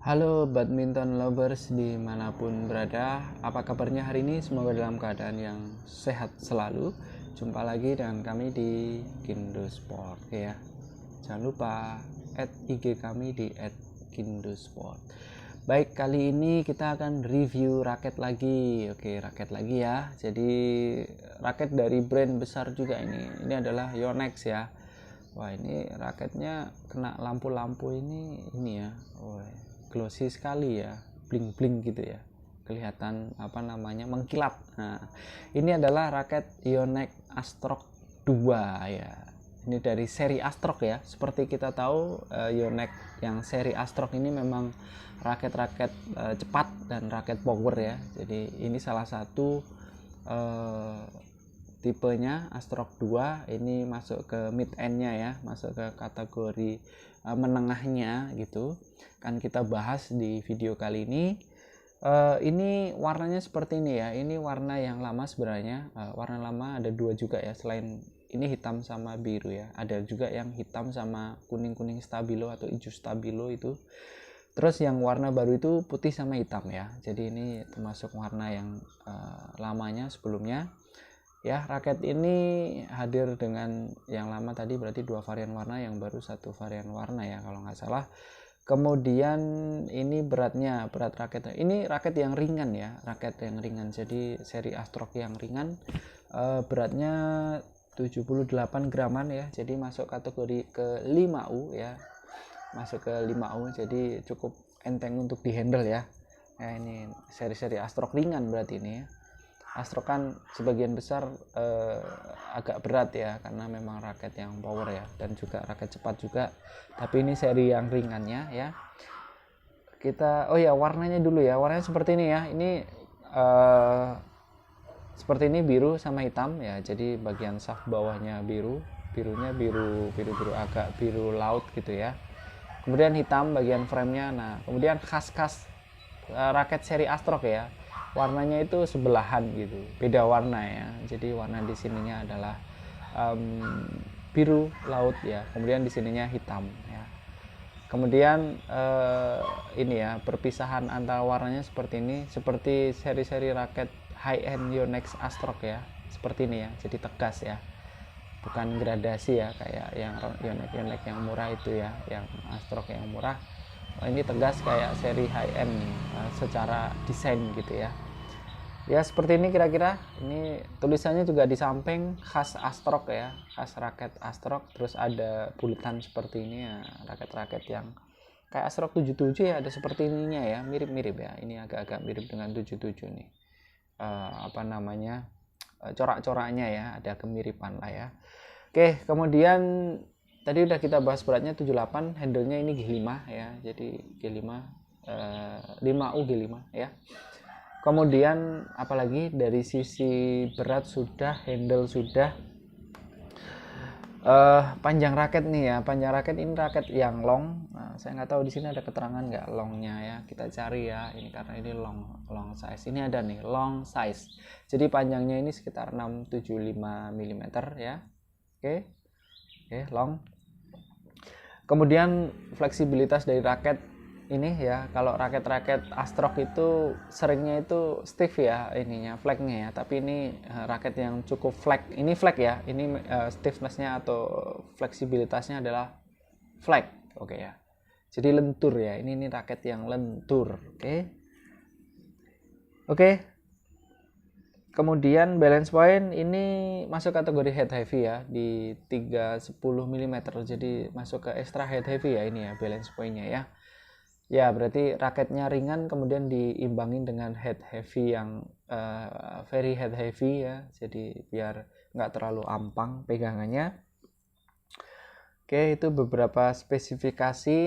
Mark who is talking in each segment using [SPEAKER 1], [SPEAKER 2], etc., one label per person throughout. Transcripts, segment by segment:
[SPEAKER 1] Halo badminton lovers dimanapun berada, apa kabarnya hari ini? Semoga dalam keadaan yang sehat selalu. Jumpa lagi dengan kami di Kindo Sport ya. Jangan lupa add IG kami di @kindosport. Baik, kali ini kita akan review raket lagi. Oke, raket lagi ya. Jadi raket dari brand besar juga ini. Ini adalah Yonex ya. Wah, ini raketnya kena lampu-lampu ini ya. Wah, glossy sekali ya, bling bling gitu ya, kelihatan mengkilat. Nah, ini adalah raket Yonex Astrok 2 ya. Ini dari seri Astrok ya. Seperti kita tahu, Yonex yang seri Astrok ini memang raket-raket cepat dan raket power ya. Jadi ini salah satu tipenya Astrok 2 ini masuk ke mid end-nya ya, masuk ke kategori menengahnya gitu. Kan kita bahas di video kali ini. Ini warnanya seperti ini ya. Ini warna yang lama sebenarnya. Warna lama ada dua juga ya, selain ini hitam sama biru ya. Ada juga yang hitam sama kuning-kuning stabilo atau hijau stabilo itu. Terus yang warna baru itu putih sama hitam ya. Jadi ini termasuk warna yang lamanya sebelumnya. Ya, raket ini hadir dengan yang lama tadi berarti dua varian warna, yang baru satu varian warna ya kalau nggak salah. Kemudian ini berat raket ini raket yang ringan ya, raket yang ringan. Jadi seri Astrok yang ringan, beratnya 78 graman ya. Jadi masuk kategori ke 5U ya, masuk ke 5U, jadi cukup enteng untuk dihandle ya. Nah, ini seri-seri Astrok ringan berarti ini ya. Astro kan sebagian besar agak berat ya, karena memang raket yang power ya, dan juga raket cepat juga. Tapi ini seri yang ringannya ya. Kita warnanya dulu ya. Warnanya seperti ini ya. Ini seperti ini, biru sama hitam ya. Jadi bagian shaft bawahnya birunya biru agak biru laut gitu ya. Kemudian hitam bagian framenya. Nah, kemudian khas raket seri Astrok ya, warnanya itu sebelahan gitu, beda warna ya. Jadi warna di sininya adalah biru laut ya, kemudian di sininya hitam ya. Kemudian ini ya, perpisahan antara warnanya seperti ini, seperti seri-seri raket high end Yonex Astrok ya, seperti ini ya. Jadi tegas ya, bukan gradasi ya kayak yang Yonex yang murah itu ya, yang Astrok yang murah. Ini tegas kayak seri high end nih, secara desain gitu ya. Ya seperti ini kira-kira. Ini tulisannya juga di samping, khas Astrok ya, khas raket Astrok. Terus ada bulatan seperti ini ya, raket-raket yang kayak Astrok 77 ya, ada seperti ininya ya, mirip-mirip ya. Ini agak-agak mirip dengan 77 nih. Corak-coraknya ya, ada kemiripan lah ya. Oke, kemudian tadi udah kita bahas beratnya 78, handle-nya ini G5 ya. Jadi G5 5U G5 ya. Kemudian apalagi dari sisi berat sudah, handle sudah, panjang raket nih ya. Panjang raket ini raket yang long. Nah, saya nggak tahu di sini ada keterangan nggak longnya ya. Kita cari ya. Ini karena ini long size. Ini ada nih long size. Jadi panjangnya ini sekitar 675 mm ya. Oke, long. Kemudian fleksibilitas dari raket ini ya, kalau raket-raket Astrok itu seringnya itu stiff ya ininya, flagnya ya. Tapi ini raket yang cukup flag. Ini flag ya. Ini stiffnessnya atau fleksibilitasnya adalah flag. Oke ya. Jadi lentur ya. Ini raket yang lentur. Oke. Kemudian balance point ini masuk kategori head heavy ya, di 310 mm. Jadi masuk ke extra head heavy ya ini ya, balance pointnya ya. Ya berarti raketnya ringan, kemudian diimbangin dengan head heavy yang very head heavy ya. Jadi biar nggak terlalu ampang pegangannya. Oke, itu beberapa spesifikasi.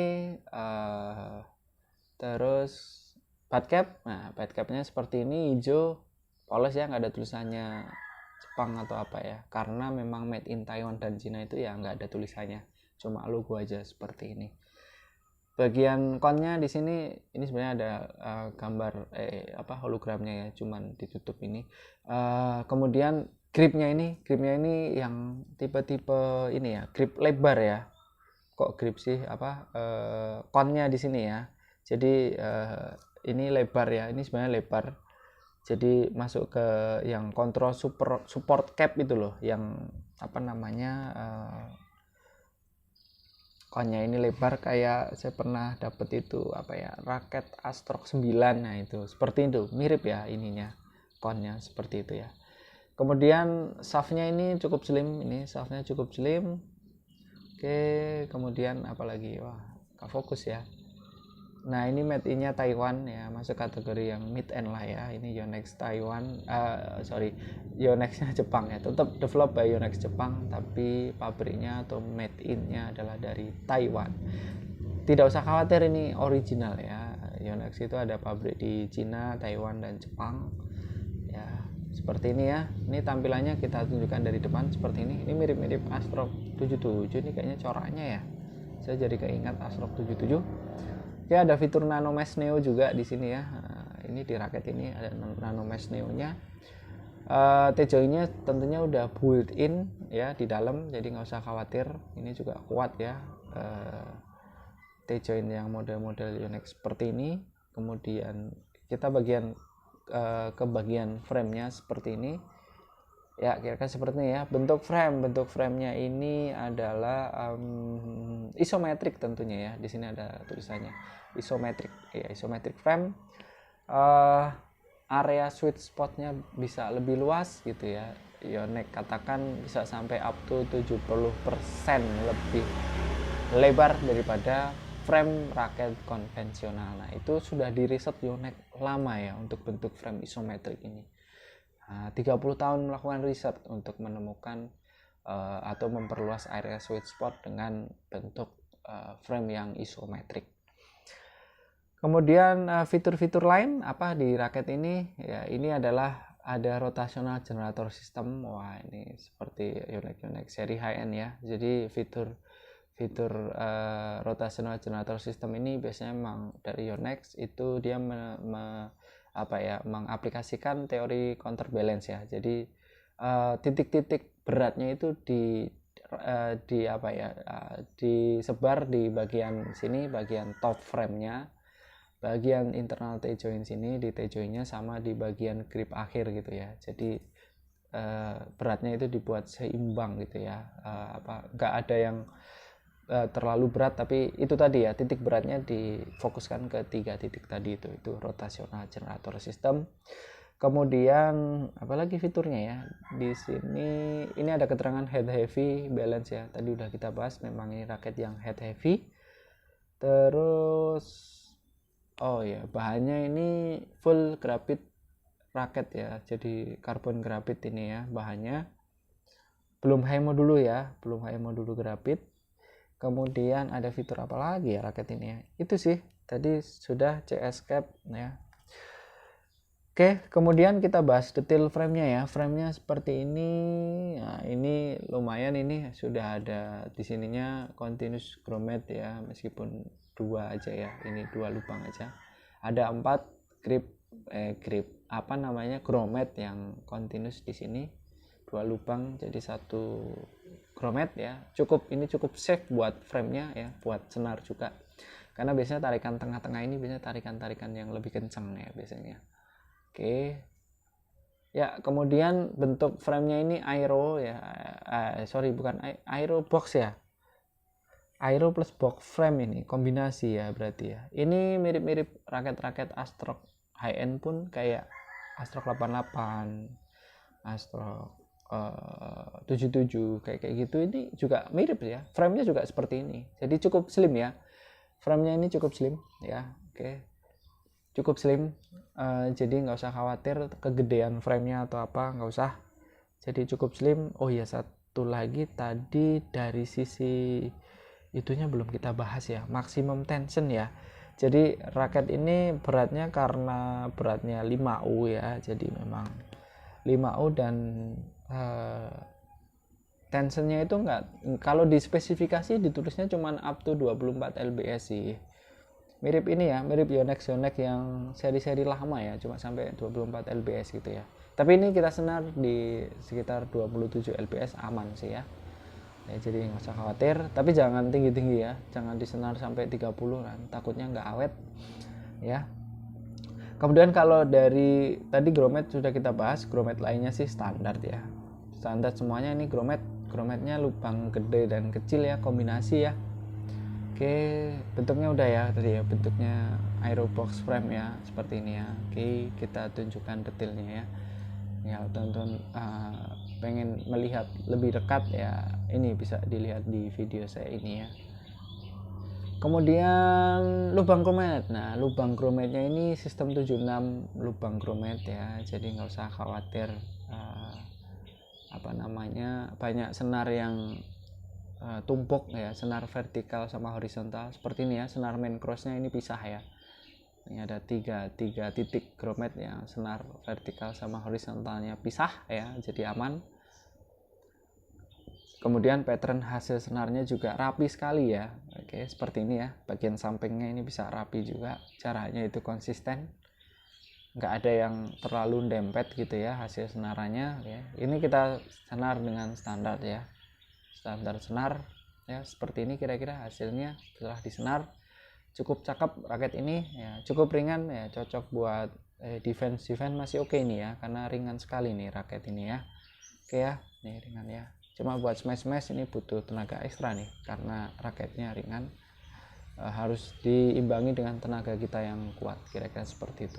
[SPEAKER 1] Terus bad cap. Nah, bad capnya seperti ini, hijau, polos ya, nggak ada tulisannya Jepang atau apa ya, karena memang made in Taiwan dan Cina itu ya nggak ada tulisannya, cuma logo aja seperti ini. Bagian konnya di sini, ini sebenarnya ada gambar hologramnya ya, cuman ditutup ini. Kemudian gripnya ini yang tipe-tipe ini ya, grip lebar ya. Kok grip sih, konnya di sini ya. Jadi ini lebar ya, ini sebenarnya lebar. Jadi masuk ke yang kontrol support cap itu loh, yang apa namanya, konnya ini lebar kayak saya pernah dapet itu apa ya, raket Astrock 9. Nah itu seperti itu, mirip ya ininya, konnya seperti itu ya. Kemudian shaftnya ini cukup slim, ini shaftnya cukup slim. Oke, kemudian apalagi, wah gak fokus ya. Nah ini made in nya Taiwan ya, masuk kategori yang mid end lah ya. Ini Yonex Taiwan, Yonex nya Jepang ya, tetap develop by Yonex Jepang, tapi pabriknya atau made in nya adalah dari Taiwan. Tidak usah khawatir, ini original ya. Yonex itu ada pabrik di Cina, Taiwan, dan Jepang ya. Seperti ini ya, ini tampilannya kita tunjukkan dari depan seperti ini. Ini mirip-mirip Astrock 77, ini kayaknya coraknya ya, saya jadi keingat Astrock 77. Oke, ada fitur Nano Mesh Neo juga di sini ya. Nah, ini di raket ini ada Nano Mesh Neo-nya. T-join-nya tentunya udah built-in ya di dalam, jadi nggak usah khawatir. Ini juga kuat ya. T-join yang model-model Yonex seperti ini. Kemudian kita ke bagian frame-nya seperti ini. Ya, kira-kira seperti ini ya. Bentuk frame-nya ini adalah isometrik tentunya ya. Di sini ada tulisannya isometrik ya, isometrik frame. Area sweet spotnya bisa lebih luas gitu ya. Yonex katakan bisa sampai up to 70% lebih lebar daripada frame raket konvensional. Nah, itu sudah diriset Yonex lama ya untuk bentuk frame isometrik ini. 30 tahun melakukan riset untuk menemukan atau memperluas area sweet spot dengan bentuk frame yang isometrik. Kemudian fitur-fitur lain apa di raket ini ya, ini adalah ada rotational generator system. Wah, ini seperti Yonex seri high end ya. Jadi fitur rotational generator system ini biasanya memang dari Yonex itu dia mengaplikasikan teori counterbalance ya. Jadi titik-titik beratnya itu disebar di bagian sini, bagian top frame-nya, bagian internal T-join sini di T-join-nya, sama di bagian grip akhir gitu ya. Jadi beratnya itu dibuat seimbang gitu ya. Nggak ada yang terlalu berat, tapi itu tadi ya, titik beratnya difokuskan ke 3 titik tadi itu rotational generator system. Kemudian apalagi fiturnya ya, di sini ini ada keterangan head heavy balance ya, tadi udah kita bahas, memang ini raket yang head heavy. Terus bahannya ini full grafit raket ya, jadi karbon grafit ini ya bahannya, belum HMO dulu grafit. Kemudian ada fitur apa lagi ya raket ini ya, itu sih tadi sudah CS cap ya. Oke, kemudian kita bahas detail frame-nya ya. Frame-nya seperti ini. Nah, ini lumayan, ini sudah ada di sininya continuous grommet ya, meskipun 2 aja ya. Ini 2 lubang aja. Ada 4 grommet yang continuous di sini. 2 lubang jadi 1 grommet ya. Ini cukup safe buat frame-nya ya, buat senar juga. Karena biasanya tarikan tengah-tengah ini biasanya tarikan-tarikan yang lebih kencang ya biasanya. Oke. Ya, kemudian bentuk frame-nya ini aero ya. Bukan aero box ya. Aero plus box frame ini kombinasi ya berarti ya. Ini mirip-mirip raket-raket Astrock high end pun, kayak Astrock 88, Astrock 77 kayak gitu. Ini juga mirip ya. Frame-nya juga seperti ini. Jadi cukup slim ya. Frame-nya ini cukup slim ya. Oke. Cukup slim, jadi nggak usah khawatir kegedean frame-nya atau apa, nggak usah. Jadi cukup slim. Oh iya, satu lagi tadi dari sisi itunya belum kita bahas ya, maximum tension ya. Jadi raket ini beratnya, karena beratnya 5U ya, jadi memang 5U dan tensionnya itu nggak, kalau di spesifikasi ditulisnya cuma up to 24 lbs sih. Mirip ini ya, mirip Yonex yang seri-seri lama ya, cuma sampai 24 lbs gitu ya. Tapi ini kita senar di sekitar 27 lbs aman sih ya. ya, jadi nggak usah khawatir, tapi jangan tinggi-tinggi ya, jangan disenar sampai 30 kan, takutnya nggak awet ya. Kemudian kalau dari tadi grommet sudah kita bahas, grommet lainnya sih standar ya, standar semuanya. Ini grommetnya lubang gede dan kecil ya, kombinasi ya. Oke, bentuknya udah ya tadi ya, bentuknya aerobox frame ya, seperti ini ya. Oke, kita tunjukkan detailnya ya. Ya, teman-teman pengen melihat lebih dekat ya, ini bisa dilihat di video saya ini ya. Kemudian lubang grommet. Nah, lubang grommetnya ini sistem 76 lubang grommet ya, jadi nggak usah khawatir banyak senar yang tumpuk ya, senar vertikal sama horizontal seperti ini ya. Senar main crossnya ini pisah ya, ini ada tiga titik grommet yang senar vertikal sama horizontalnya pisah ya, jadi aman. Kemudian pattern hasil senarnya juga rapi sekali ya. Oke, seperti ini ya, bagian sampingnya ini bisa rapi juga, caranya itu konsisten, nggak ada yang terlalu dempet gitu ya hasil senarannya ya. Ini kita senar dengan standar ya, standar senar ya, seperti ini kira-kira hasilnya setelah disenar. Cukup cakep raket ini ya, cukup ringan ya, cocok buat defense masih oke ini ya, karena ringan sekali nih raket ini ya. Oke ya, nih ringan ya. Cuma buat smash ini butuh tenaga ekstra nih, karena raketnya ringan, harus diimbangi dengan tenaga kita yang kuat, kira-kira seperti itu.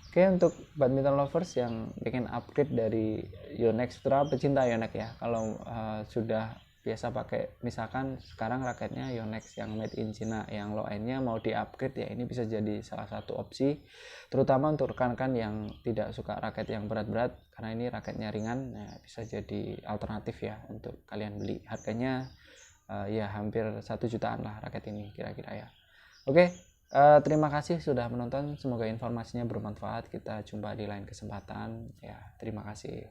[SPEAKER 1] Oke, untuk badminton lovers yang pengen upgrade dari Yonex, pecinta Yonex ya, kalau sudah biasa pakai, misalkan sekarang raketnya Yonex yang made in China yang low end-nya mau di upgrade ya, ini bisa jadi salah satu opsi, terutama untuk rekan-rekan yang tidak suka raket yang berat-berat, karena ini raketnya ringan ya, bisa jadi alternatif ya untuk kalian beli. Harganya ya hampir 1 jutaan lah raket ini kira-kira ya. Oke, terima kasih sudah menonton, semoga informasinya bermanfaat. Kita jumpa di lain kesempatan ya, terima kasih.